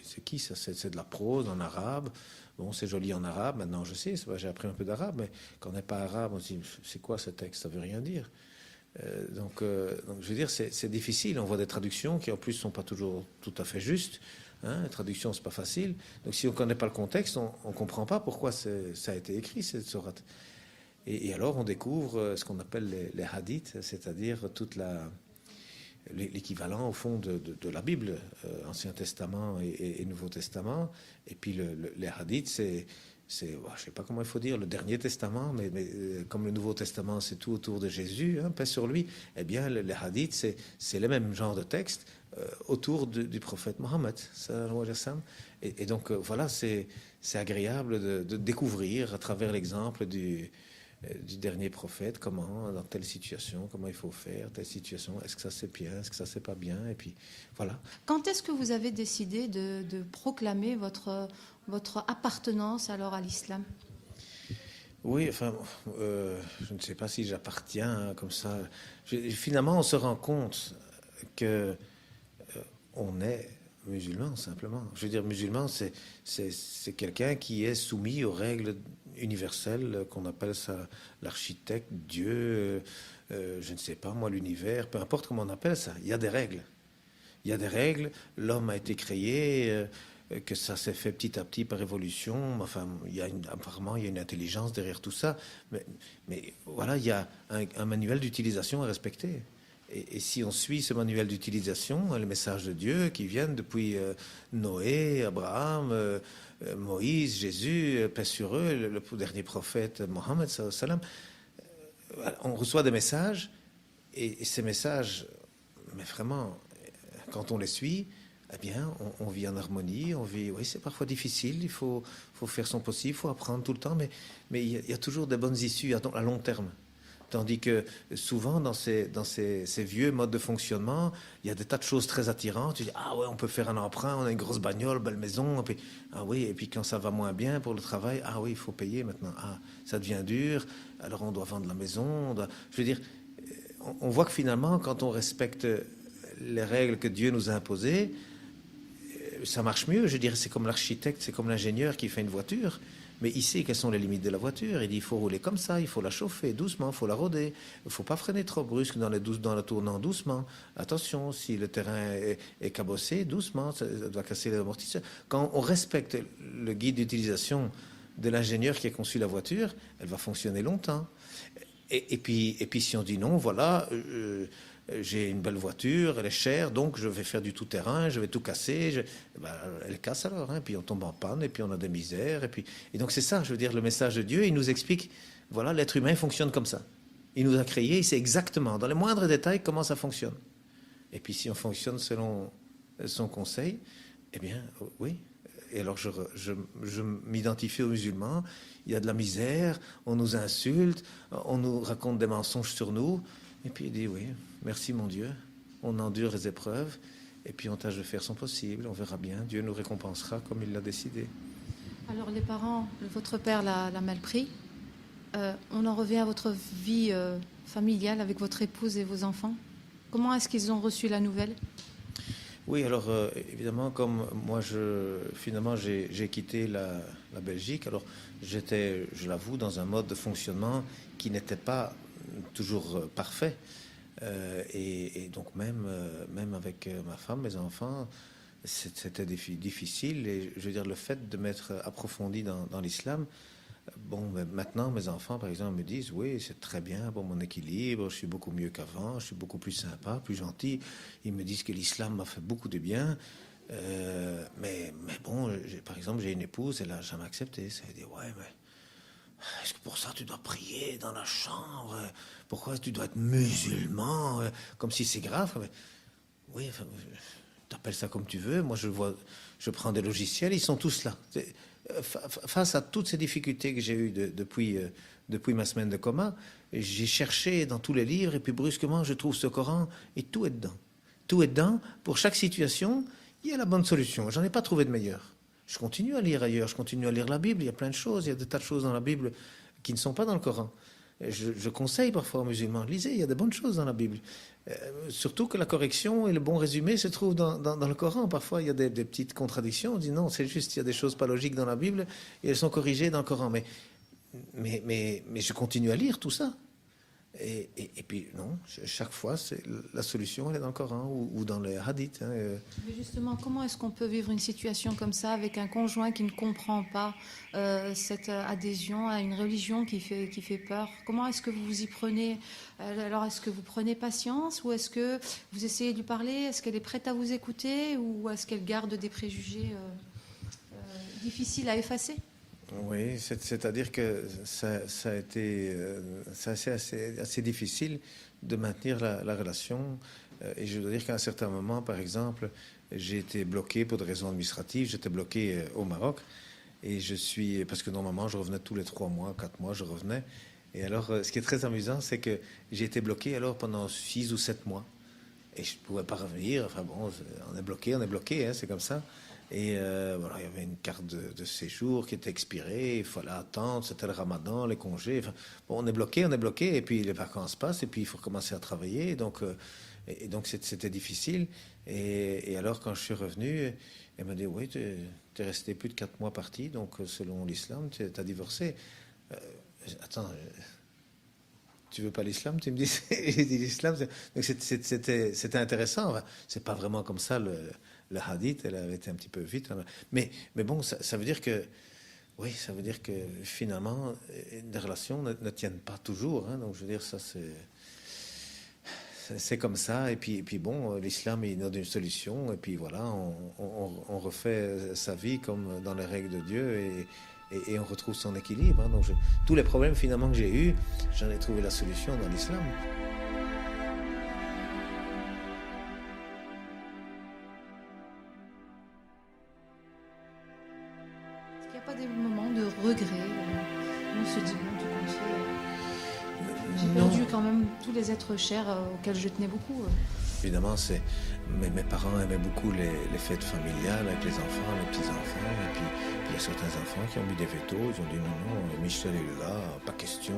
c'est qui ça, c'est de la prose en arabe. Bon, c'est joli en arabe, maintenant je sais, j'ai appris un peu d'arabe, mais quand on n'est pas arabe, on se dit, c'est quoi ce texte, ça veut rien dire. Donc, je veux dire, c'est difficile. On voit des traductions qui en plus ne sont pas toujours tout à fait justes. Hein, la traduction, c'est pas facile. Donc si on ne connaît pas le contexte, on ne comprend pas pourquoi ça a été écrit, cette sourate. Et alors on découvre ce qu'on appelle les hadiths, c'est-à-dire toute l'équivalent au fond de la Bible, Ancien Testament et Nouveau Testament. Et puis les hadiths, c'est je ne sais pas comment il faut dire, le dernier testament, mais comme le Nouveau Testament, c'est tout autour de Jésus, hein, paix sur lui, eh bien, les hadiths, c'est le même genre de texte autour du prophète Mohammed. Et donc, voilà, c'est agréable de découvrir à travers l'exemple du dernier prophète, comment, dans telle situation, comment il faut faire, telle situation, est-ce que ça c'est bien, est-ce que ça c'est pas bien, et puis voilà. Quand est-ce que vous avez décidé de proclamer votre appartenance alors à l'islam? Oui, enfin, je ne sais pas si j'appartiens comme ça. Finalement, on se rend compte que on est musulman, simplement. Je veux dire, musulman, c'est quelqu'un qui est soumis aux règles universelles, qu'on appelle ça l'architecte, Dieu, je ne sais pas, moi, l'univers, peu importe comment on appelle ça, il y a des règles. Il y a des règles, l'homme a été créé, que ça s'est fait petit à petit par évolution, enfin, apparemment, il y a une intelligence derrière tout ça, mais voilà, il y a un manuel d'utilisation à respecter. Et si on suit ce manuel d'utilisation, les messages de Dieu qui viennent depuis Noé, Abraham, Moïse, Jésus, paix sur eux, le dernier prophète Mohammed, on reçoit des messages, et ces messages, mais vraiment, quand on les suit, eh bien, on vit en harmonie, oui, c'est parfois difficile, il faut faire son possible, il faut apprendre tout le temps, mais il y a toujours des bonnes issues à long terme. Tandis que souvent, dans ces vieux modes de fonctionnement, il y a des tas de choses très attirantes. Tu dis, ah ouais, on peut faire un emprunt, on a une grosse bagnole, belle maison. Ah oui, et puis quand ça va moins bien pour le travail, ah oui, il faut payer maintenant. Ah, ça devient dur, alors on doit vendre la maison. Je veux dire, on voit que finalement, quand on respecte les règles que Dieu nous a imposées, ça marche mieux. Je dirais, c'est comme l'architecte, c'est comme l'ingénieur qui fait une voiture. Mais il sait quelles sont les limites de la voiture. Il dit, il faut rouler comme ça, il faut la chauffer doucement, il faut la rôder. Il ne faut pas freiner trop brusque dans la tournant doucement. Attention, si le terrain est cabossé, doucement, ça doit casser les amortisseurs. Quand on respecte le guide d'utilisation de l'ingénieur qui a conçu la voiture, elle va fonctionner longtemps. Et puis si on dit non, voilà, j'ai une belle voiture, elle est chère, donc je vais faire du tout-terrain, je vais tout casser. Elle casse alors, hein, puis on tombe en panne, et puis on a des misères. Et donc c'est ça, je veux dire, le message de Dieu, il nous explique, voilà, l'être humain fonctionne comme ça. Il nous a créés, il sait exactement, dans les moindres détails, comment ça fonctionne. Et puis si on fonctionne selon son conseil, eh bien, oui. Et alors je m'identifie aux musulmans, il y a de la misère, on nous insulte, on nous raconte des mensonges sur nous, et puis il dit, oui, merci mon Dieu, on endure les épreuves, et puis on tâche de faire son possible, on verra bien, Dieu nous récompensera comme il l'a décidé. Alors les parents, votre père l'a mal pris. On en revient à votre vie familiale avec votre épouse et vos enfants. Comment est-ce qu'ils ont reçu la nouvelle? Oui, alors évidemment, comme moi, finalement, j'ai quitté la Belgique. Alors, j'étais, je l'avoue, dans un mode de fonctionnement qui n'était pas toujours parfait. Et donc, même avec ma femme, mes enfants, c'était difficile. Et je veux dire, le fait de m'être approfondi dans l'islam Bon, ben, maintenant, mes enfants, par exemple, me disent, oui, c'est très bien pour mon équilibre, je suis beaucoup mieux qu'avant, je suis beaucoup plus sympa, plus gentil. Ils me disent que l'islam m'a fait beaucoup de bien. Mais bon, par exemple, j'ai une épouse, elle n'a jamais accepté. Elle dit, ouais, mais est-ce que pour ça tu dois prier dans la chambre? Pourquoi tu dois être musulman? Comme si c'est grave. Mais, oui, enfin, t'appelles ça comme tu veux. Moi, je prends des logiciels, ils sont tous là. Face à toutes ces difficultés que j'ai eues depuis ma semaine de coma, j'ai cherché dans tous les livres et puis brusquement, je trouve ce Coran et tout est dedans. Tout est dedans. Pour chaque situation, il y a la bonne solution. J'en ai pas trouvé de meilleure. Je continue à lire ailleurs, je continue à lire la Bible. Il y a plein de choses, il y a des tas de choses dans la Bible qui ne sont pas dans le Coran. Je conseille parfois aux musulmans, lisez, il y a de bonnes choses dans la Bible. Surtout que la correction et le bon résumé se trouvent dans le Coran. Parfois, il y a des petites contradictions. On dit non, c'est juste, il y a des choses pas logiques dans la Bible et elles sont corrigées dans le Coran. Mais je continue à lire tout ça. Et puis, non, chaque fois, la solution, elle est dans le Coran ou dans les hadiths. Mais justement, comment est-ce qu'on peut vivre une situation comme ça avec un conjoint qui ne comprend pas cette adhésion à une religion qui fait peur? Comment est-ce que vous vous y prenez? Alors, est-ce que vous prenez patience ou est-ce que vous essayez de lui parler? Est-ce qu'elle est prête à vous écouter ou est-ce qu'elle garde des préjugés difficiles à effacer? Oui, c'est-à-dire que ça a été assez difficile de maintenir la relation. Et je dois dire qu'à un certain moment, par exemple, j'ai été bloqué pour des raisons administratives. J'étais bloqué au Maroc. Parce que normalement, je revenais tous les 3 mois, 4 mois, je revenais. Et alors, ce qui est très amusant, c'est que j'ai été bloqué alors pendant 6 ou 7 mois. Et je ne pouvais pas revenir. Enfin bon, on est bloqué, hein, c'est comme ça. Et voilà, il y avait une carte de séjour qui était expirée, il fallait attendre, c'était le ramadan, les congés. Enfin, bon, on est bloqué, et puis les vacances passent, et puis il faut recommencer à travailler. Donc c'était difficile. Et alors, quand je suis revenu, elle m'a dit, oui, tu es resté plus de 4 mois parti, donc selon l'islam, tu as divorcé. Attends, tu veux pas l'islam? Tu me dis, j'ai dit l'islam. Donc c'était intéressant. Enfin, c'est pas vraiment comme ça le hadith, elle avait été un petit peu vite. Mais bon, ça veut dire que, oui, ça veut dire que finalement, les relations ne tiennent pas toujours. Hein, donc je veux dire, ça c'est comme ça. Et puis bon, l'islam, il donne une solution. Et puis voilà, on refait sa vie comme dans les règles de Dieu et on retrouve son équilibre. Hein. Donc tous les problèmes finalement que j'ai eus, j'en ai trouvé la solution dans l'islam. Est-ce qu'il n'y a pas des moments de regret où on se dit, bon, tout compte fait, j'ai perdu quand même tous les êtres chers auxquels je tenais beaucoup. Évidemment, mes parents aimaient beaucoup les fêtes familiales avec les enfants, les petits-enfants. Et puis, il y a certains enfants qui ont mis des vétos. Ils ont dit non, Michel est là, pas question.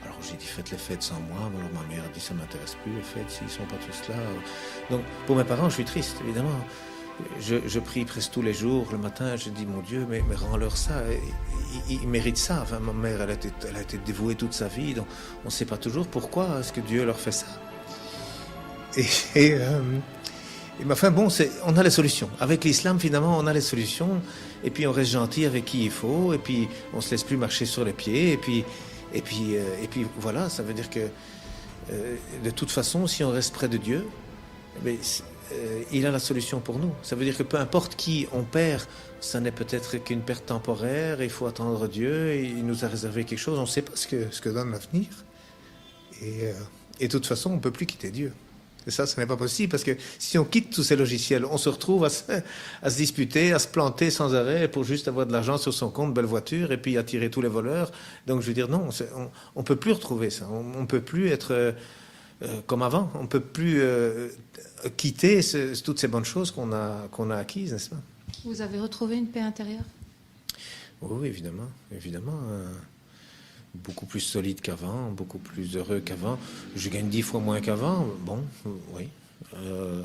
Alors j'ai dit faites les fêtes sans moi. Alors ma mère a dit ça m'intéresse plus les fêtes s'ils sont pas tous là. Donc pour mes parents, je suis triste, évidemment. Je prie presque tous les jours. Le matin, je dis mon Dieu, mais rends-leur ça. Ils méritent ça. Enfin, ma mère, elle a été dévouée toute sa vie. Donc on ne sait pas toujours pourquoi est-ce que Dieu leur fait ça. Mais enfin bon, on a les solutions. Avec l'islam, finalement, on a les solutions. Et puis on reste gentil avec qui il faut. Et puis on se laisse plus marcher sur les pieds. Et puis voilà, ça veut dire que de toute façon, si on reste près de Dieu, il a la solution pour nous. Ça veut dire que peu importe qui on perd, ça n'est peut-être qu'une perte temporaire. Il faut attendre Dieu. Il nous a réservé quelque chose. On ne sait pas ce que donne l'avenir. Et de toute façon, on ne peut plus quitter Dieu. Et ça, ce n'est pas possible, parce que si on quitte tous ces logiciels, on se retrouve à se disputer, à se planter sans arrêt pour juste avoir de l'argent sur son compte, belle voiture, et puis attirer tous les voleurs. Donc je veux dire, non, on ne peut plus retrouver ça. On ne peut plus être comme avant. On ne peut plus quitter toutes ces bonnes choses qu'on a acquises, n'est-ce pas? Vous avez retrouvé une paix intérieure? Oui, évidemment. Beaucoup plus solide qu'avant, beaucoup plus heureux qu'avant. Je gagne 10 fois moins qu'avant. Bon, oui,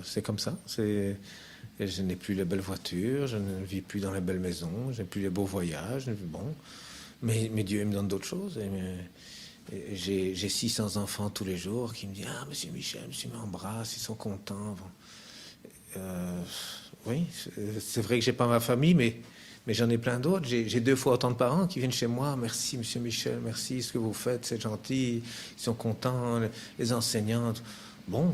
c'est comme ça. Je n'ai plus les belles voitures, je ne vis plus dans les belles maisons, je n'ai plus les beaux voyages. Bon, mais Dieu me donne d'autres choses. Et j'ai 600 enfants tous les jours qui me disent « Ah, monsieur Michel, monsieur m'embrasse, ils sont contents. » Oui, c'est vrai que j'ai pas ma famille, mais Mais j'en ai plein d'autres. J'ai 2 fois autant de parents qui viennent chez moi. Merci, monsieur Michel, merci, ce que vous faites, c'est gentil. Ils sont contents, les enseignantes. Bon,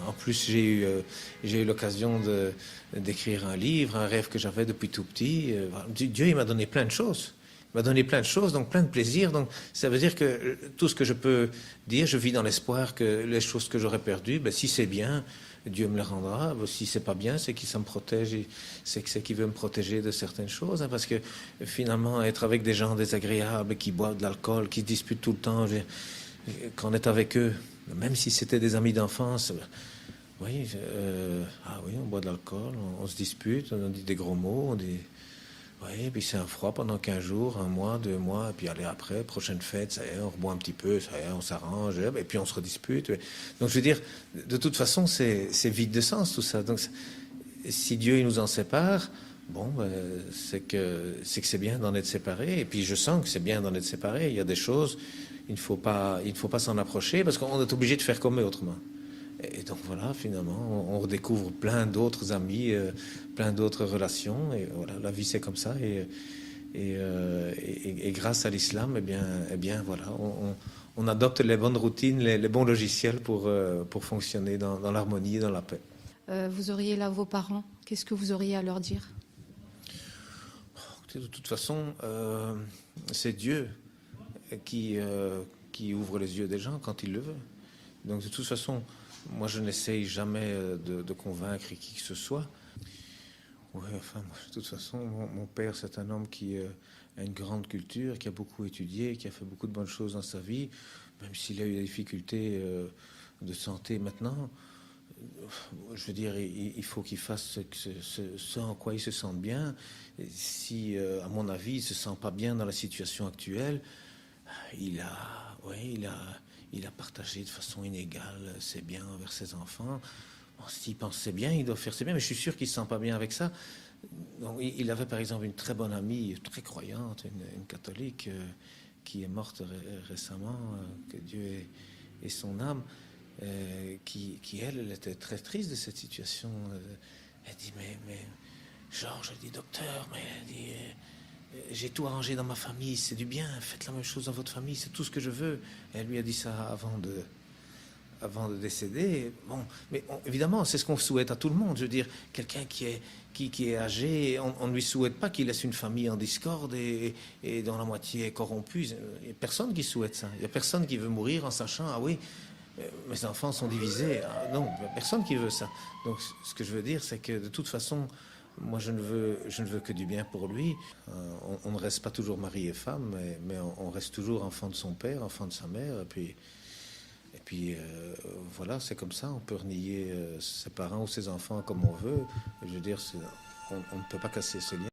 en plus, j'ai eu l'occasion d'écrire un livre, un rêve que j'avais depuis tout petit. Dieu, il m'a donné plein de choses. Il m'a donné plein de choses, donc plein de plaisir. Donc, ça veut dire que tout ce que je peux dire, je vis dans l'espoir que les choses que j'aurais perdues, ben, si c'est bien, Dieu me les rendra. Si c'est pas bien, c'est qu'il me protège, c'est qu'il veut me protéger de certaines choses. Hein, parce que finalement, être avec des gens désagréables, qui boivent de l'alcool, qui se disputent tout le temps, quand on est avec eux, même si c'était des amis d'enfance, oui, oui, on boit de l'alcool, on se dispute, on dit des gros mots, on dit... Oui, puis c'est un froid pendant 15 jours, 1 mois, 2 mois, et puis allez après, prochaine fête, ça y est, on reboit un petit peu, ça y est, on s'arrange, et puis on se redispute. Donc je veux dire, de toute façon, c'est vide de sens tout ça. Donc si Dieu il nous en sépare, bon, ben, c'est que c'est bien d'en être séparé, et puis je sens que c'est bien d'en être séparé. Il y a des choses, il ne faut pas s'en approcher, parce qu'on est obligé de faire comme eux autrement. Et donc voilà, finalement, on redécouvre plein d'autres amis, plein d'autres relations. Et voilà, la vie c'est comme ça. Et grâce à l'islam, eh bien voilà, on adopte les bonnes routines, les bons logiciels pour fonctionner dans l'harmonie et dans la paix. Vous auriez là vos parents, qu'est-ce que vous auriez à leur dire? De toute façon, c'est Dieu qui ouvre les yeux des gens quand il le veut. Donc de toute façon, moi, je n'essaye jamais de convaincre qui que ce soit. Ouais, enfin, moi, de toute façon, mon père, c'est un homme qui a une grande culture, qui a beaucoup étudié, qui a fait beaucoup de bonnes choses dans sa vie, même s'il a eu des difficultés de santé maintenant. Je veux dire, il faut qu'il fasse ce en quoi il se sente bien. Et si, à mon avis, il ne se sent pas bien dans la situation actuelle, il a partagé de façon inégale ses biens envers ses enfants. Bon, s'il pense c'est bien, il doit faire ses biens, mais je suis sûr qu'il ne se sent pas bien avec ça. Donc, il avait par exemple une très bonne amie, très croyante, une catholique, qui est morte récemment, que Dieu ait son âme, qui elle était très triste de cette situation. Elle dit, mais Georges, elle dit, docteur, mais elle dit... j'ai tout arrangé dans ma famille, c'est du bien, faites la même chose dans votre famille, c'est tout ce que je veux. Et elle lui a dit ça avant de décéder. Bon, mais évidemment, c'est ce qu'on souhaite à tout le monde. Je veux dire, quelqu'un qui est âgé, on ne lui souhaite pas qu'il laisse une famille en discorde et dont la moitié est corrompue. Il n'y a personne qui souhaite ça. Il n'y a personne qui veut mourir en sachant, ah oui, mes enfants sont divisés. Ah, non, il n'y a personne qui veut ça. Donc, ce que je veux dire, c'est que de toute façon, moi, je ne veux que du bien pour lui. On ne reste pas toujours mari et femme, mais on reste toujours enfant de son père, enfant de sa mère. Et puis voilà, c'est comme ça. On peut renier ses parents ou ses enfants comme on veut. Je veux dire, on ne peut pas casser ce lien.